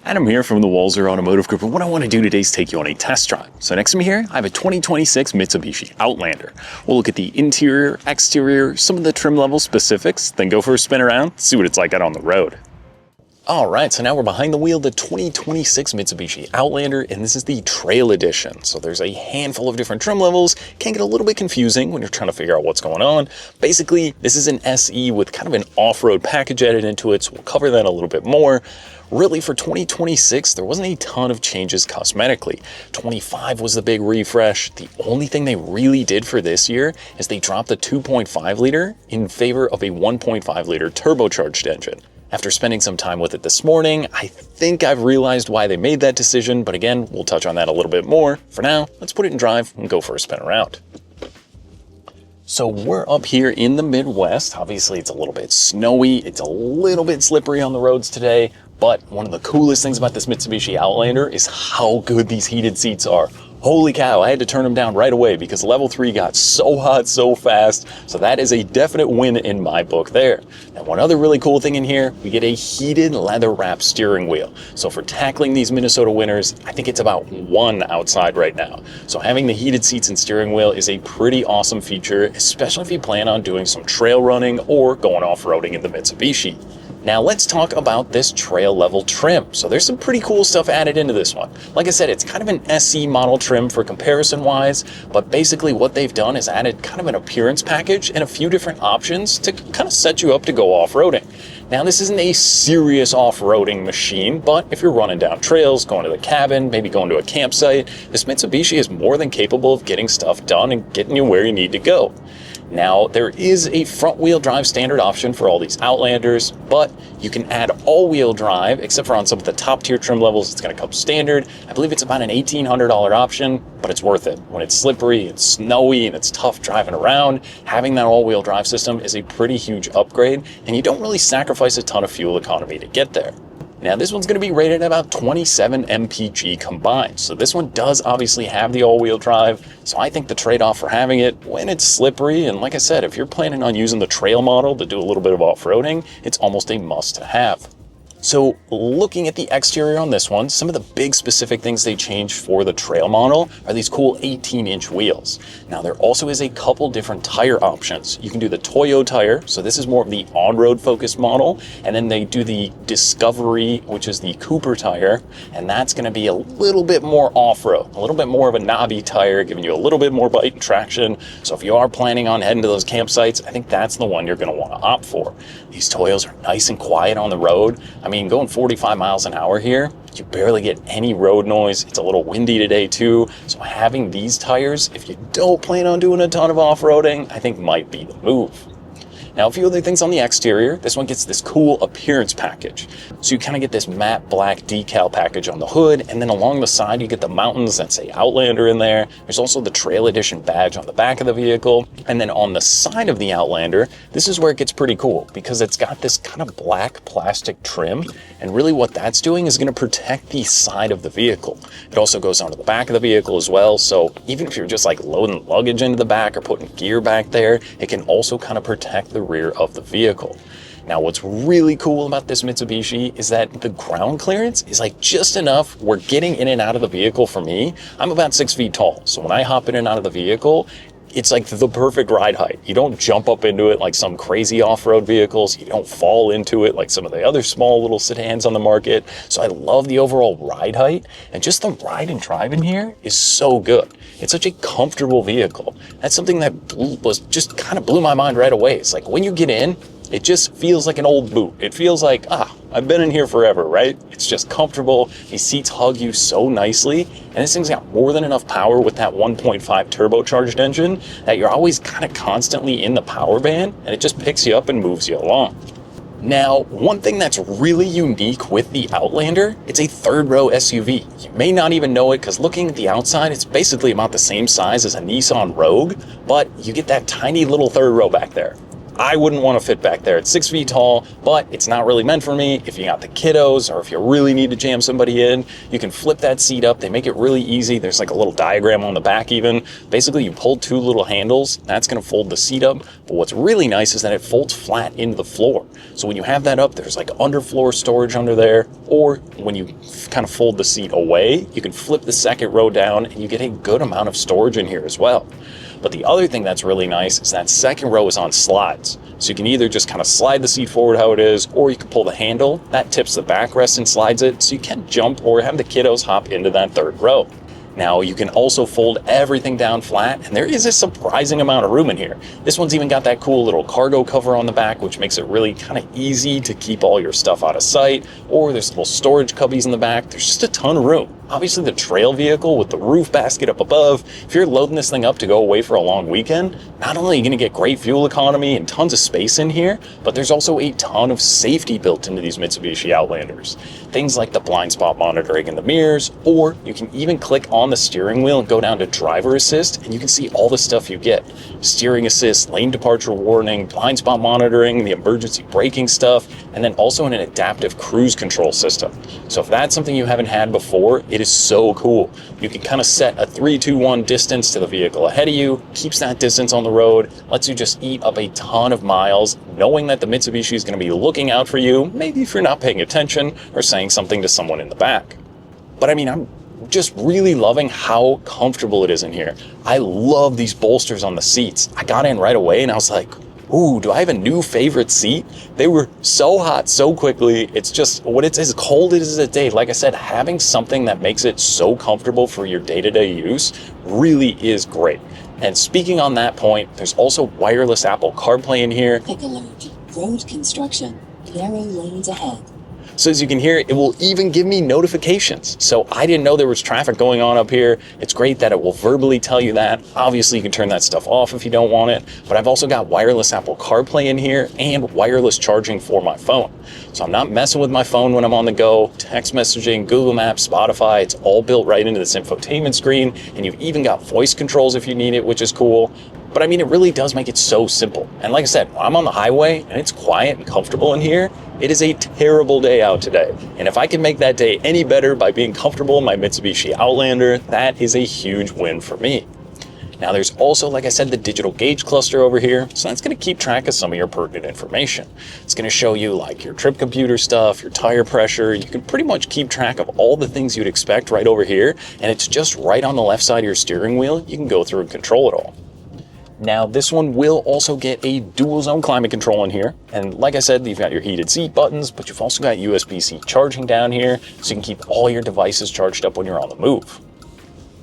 Adam here from the Walser Automotive Group, and what I want to do today is take you on a test drive. So next to me here, I have a 2026 Mitsubishi Outlander. We'll look at the interior, exterior, some of the trim level specifics, then go for a spin around, see what it's like out on the road. Alright, so now we're behind the wheel of the 2026 Mitsubishi Outlander, and this is the Trail Edition. So there's a handful of different trim levels. Can get a little bit confusing when you're trying to figure out what's going on. Basically, this is an SE with kind of an off-road package added into it, so we'll cover that a little bit more. Really, for 2026, there wasn't a ton of changes cosmetically. 25 was the big refresh. The only thing they really did for this year is they dropped the 2.5 liter in favor of a 1.5 liter turbocharged engine. After spending some time with it this morning, I think I've realized why they made that decision, but again, we'll touch on that a little bit more. For now, let's put it in drive and go for a spin around. So we're up here in the Midwest. Obviously, it's a little bit snowy. It's a little bit slippery on the roads today. But one of the coolest things about this Mitsubishi Outlander is how good these heated seats are. Holy cow, I had to turn them down right away because level 3 got so hot so fast. So that is a definite win in my book there. Now, one other really cool thing in here, we get a heated leather wrap steering wheel. So for tackling these Minnesota winters, I think it's about 1 outside right now. So having the heated seats and steering wheel is a pretty awesome feature, especially if you plan on doing some trail running or going off-roading in the Mitsubishi. Now let's talk about this trail level trim. So there's some pretty cool stuff added into this one. Like I said, it's kind of an SE model trim for comparison wise, but basically what they've done is added kind of an appearance package and a few different options to kind of set you up to go off-roading. Now this isn't a serious off-roading machine, but if you're running down trails, going to the cabin, maybe going to a campsite, this Mitsubishi is more than capable of getting stuff done and getting you where you need to go. Now, there is a front-wheel drive standard option for all these Outlanders, but you can add all-wheel drive, except for on some of the top-tier trim levels, it's going to come standard. I believe it's about an $1,800 option, but it's worth it. When it's slippery, it's snowy, and it's tough driving around, having that all-wheel drive system is a pretty huge upgrade, and you don't really sacrifice a ton of fuel economy to get there. Now this one's going to be rated at about 27 mpg combined, so this one does obviously have the all-wheel drive, so I think the trade-off for having it when it's slippery, and like I said, if you're planning on using the trail model to do a little bit of off-roading, it's almost a must-have. So looking at the exterior on this one, some of the big specific things they changed for the trail model are these cool 18-inch wheels. Now there also is a couple different tire options. You can do the Toyo tire, so this is more of the on-road focused model, and then they do the Discovery, which is the Cooper tire, and that's going to be a little bit more off-road, a little bit more of a knobby tire, giving you a little bit more bite and traction. So if you are planning on heading to those campsites, I think that's the one you're going to want to opt for. These Toyos are nice and quiet on the road. I mean, going 45 miles an hour here, you barely get any road noise. It's a little windy today too. So having these tires, if you don't plan on doing a ton of off-roading, I think might be the move. Now, a few other things on the exterior. This one gets this cool appearance package. So you kind of get this matte black decal package on the hood, and then along the side, you get the mountains that say Outlander in there. There's also the Trail Edition badge on the back of the vehicle. And then on the side of the Outlander, this is where it gets pretty cool because it's got this kind of black plastic trim. And really what that's doing is going to protect the side of the vehicle. It also goes onto the back of the vehicle as well. So even if you're just like loading luggage into the back or putting gear back there, it can also kind of protect the rear of the vehicle. Now, what's really cool about this Mitsubishi is that the ground clearance is like just enough where getting in and out of the vehicle for me, I'm about 6 feet tall. So when I hop in and out of the vehicle, it's like the perfect ride height. You don't jump up into it like some crazy off-road vehicles. You don't fall into it like some of the other small little sedans on the market. So I love the overall ride height, and just the ride and drive in here is so good. It's such a comfortable vehicle. That's something that just kind of blew my mind right away. It's like when you get in, it just feels like an old boot. It feels like, I've been in here forever, right? It's just comfortable. These seats hug you so nicely. And this thing's got more than enough power with that 1.5 turbocharged engine that you're always kind of constantly in the power band, and it just picks you up and moves you along. Now, one thing that's really unique with the Outlander, it's a third row SUV. You may not even know it because looking at the outside, it's basically about the same size as a Nissan Rogue, but you get that tiny little third row back there. I wouldn't want to fit back there. It's 6 feet tall, but it's not really meant for me. If you got the kiddos or if you really need to jam somebody in, you can flip that seat up. They make it really easy. There's like a little diagram on the back even. Basically, you pull 2 little handles. That's going to fold the seat up. But what's really nice is that it folds flat into the floor. So when you have that up, there's like underfloor storage under there. Or when you kind of fold the seat away, you can flip the second row down and you get a good amount of storage in here as well. But the other thing that's really nice is that second row is on slides. So you can either just kind of slide the seat forward how it is, or you can pull the handle. That tips the backrest and slides it, so you can jump or have the kiddos hop into that third row. Now you can also fold everything down flat, and there is a surprising amount of room in here. This one's even got that cool little cargo cover on the back, which makes it really kind of easy to keep all your stuff out of sight. Or there's little storage cubbies in the back. There's just a ton of room. Obviously the trail vehicle with the roof basket up above, if you're loading this thing up to go away for a long weekend, not only are you going to get great fuel economy and tons of space in here, but there's also a ton of safety built into these Mitsubishi Outlanders. Things like the blind spot monitoring in the mirrors, or you can even click on the steering wheel and go down to driver assist, and you can see all the stuff you get. Steering assist, lane departure warning, blind spot monitoring, the emergency braking stuff, and then also an adaptive cruise control system. So if that's something you haven't had before, it is so cool. You can kind of set a 3-2-1 distance to the vehicle ahead of you, keeps that distance on the road, lets you just eat up a ton of miles, knowing that the Mitsubishi is going to be looking out for you, maybe if you're not paying attention or saying something to someone in the back. But I mean, I'm just really loving how comfortable it is in here. I love these bolsters on the seats. I got in right away and I was like, ooh, do I have a new favorite seat? They were so hot so quickly. It's just, when it's as cold as a day, like I said, having something that makes it so comfortable for your day-to-day use really is great. And speaking on that point, there's also wireless Apple CarPlay in here. Quick alert, road construction, narrow lanes ahead. So as you can hear, it will even give me notifications. So I didn't know there was traffic going on up here. It's great that it will verbally tell you that. Obviously, you can turn that stuff off if you don't want it. But I've also got wireless Apple CarPlay in here and wireless charging for my phone. So I'm not messing with my phone when I'm on the go. Text messaging, Google Maps, Spotify, it's all built right into this infotainment screen. And you've even got voice controls if you need it, which is cool. But I mean, it really does make it so simple. And like I said, when I'm on the highway and it's quiet and comfortable in here, it is a terrible day out today. And if I can make that day any better by being comfortable in my Mitsubishi Outlander, that is a huge win for me. Now there's also, like I said, the digital gauge cluster over here. So that's going to keep track of some of your pertinent information. It's going to show you like your trip computer stuff, your tire pressure. You can pretty much keep track of all the things you'd expect right over here. And it's just right on the left side of your steering wheel. You can go through and control it all. Now this one will also get a dual zone climate control in here. And like I said, you've got your heated seat buttons, but you've also got USB-C charging down here, so you can keep all your devices charged up when you're on the move.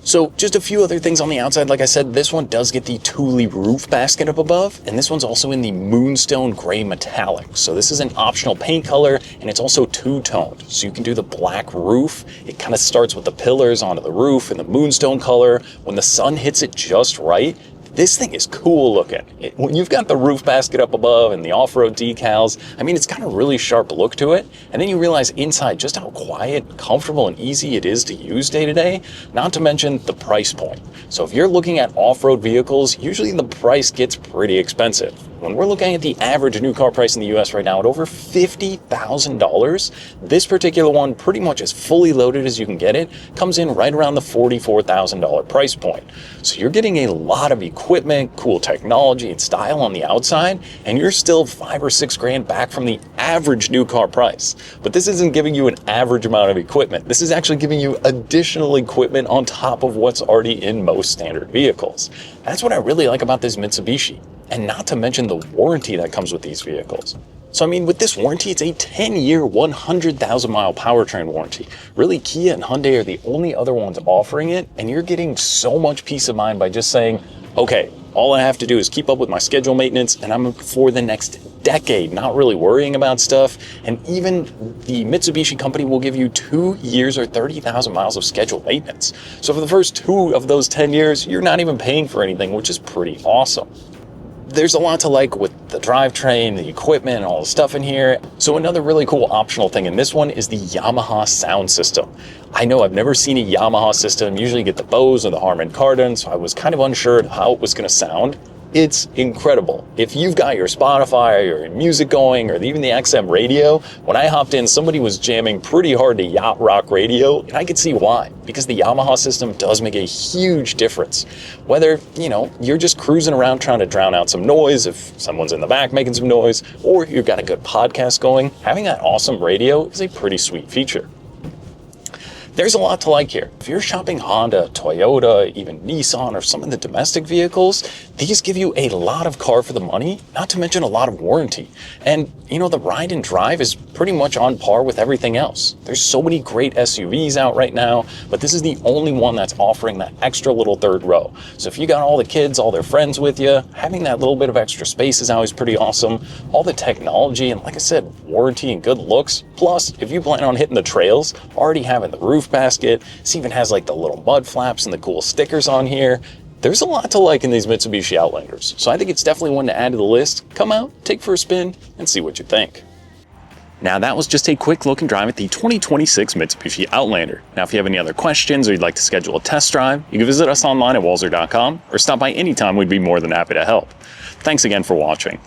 So just a few other things on the outside. Like I said, this one does get the Thule roof basket up above, and this one's also in the Moonstone Gray Metallic. So this is an optional paint color, and it's also two-toned. So you can do the black roof. It kind of starts with the pillars onto the roof in the Moonstone color. When the sun hits it just right, this thing is cool looking. When you've got the roof basket up above and the off-road decals, I mean, it's got a really sharp look to it. And then you realize inside just how quiet, comfortable, and easy it is to use day to day, not to mention the price point. So if you're looking at off-road vehicles, usually the price gets pretty expensive. When we're looking at the average new car price in the US right now at over $50,000, this particular one, pretty much as fully loaded as you can get it, comes in right around the $44,000 price point. So you're getting a lot of equipment, cool technology, and style on the outside, and you're still $5 or $6 grand back from the average new car price. But this isn't giving you an average amount of equipment. This is actually giving you additional equipment on top of what's already in most standard vehicles. That's what I really like about this Mitsubishi. And not to mention the warranty that comes with these vehicles. So I mean, with this warranty, it's a 10-year, 100,000-mile powertrain warranty. Really, Kia and Hyundai are the only other ones offering it, and you're getting so much peace of mind by just saying, okay, all I have to do is keep up with my schedule maintenance, and I'm for the next decade, not really worrying about stuff. And even the Mitsubishi company will give you 2 years or 30,000 miles of scheduled maintenance. So for the first 2 of those 10 years, you're not even paying for anything, which is pretty awesome. There's a lot to like with the drivetrain, the equipment, and all the stuff in here. So another really cool optional thing in this one is the Yamaha sound system. I know I've never seen a Yamaha system. Usually you get the Bose or the Harman Kardon, so I was kind of unsure of how it was going to sound. It's incredible. If you've got your Spotify or your music going, or even the XM radio, when I hopped in, somebody was jamming pretty hard to yacht rock radio, and I could see why, because the Yamaha system does make a huge difference. Whether, you're just cruising around trying to drown out some noise, if someone's in the back making some noise, or you've got a good podcast going, having that awesome radio is a pretty sweet feature. There's a lot to like here. If you're shopping Honda, Toyota, even Nissan, or some of the domestic vehicles, these give you a lot of car for the money, not to mention a lot of warranty. And, the ride and drive is pretty much on par with everything else. There's so many great SUVs out right now, but this is the only one that's offering that extra little third row. So if you got all the kids, all their friends with you, having that little bit of extra space is always pretty awesome. All the technology and, like I said, warranty and good looks. Plus, if you plan on hitting the trails, already having the roof basket, this even has like the little mud flaps and the cool stickers on here. There's a lot to like in these Mitsubishi Outlanders, so I think it's definitely one to add to the list. Come out, take for a spin, and see what you think. Now that was just a quick look and drive at the 2026 Mitsubishi Outlander. Now if you have any other questions or you'd like to schedule a test drive, you can visit us online at Walser.com or stop by anytime. We'd be more than happy to help. Thanks again for watching.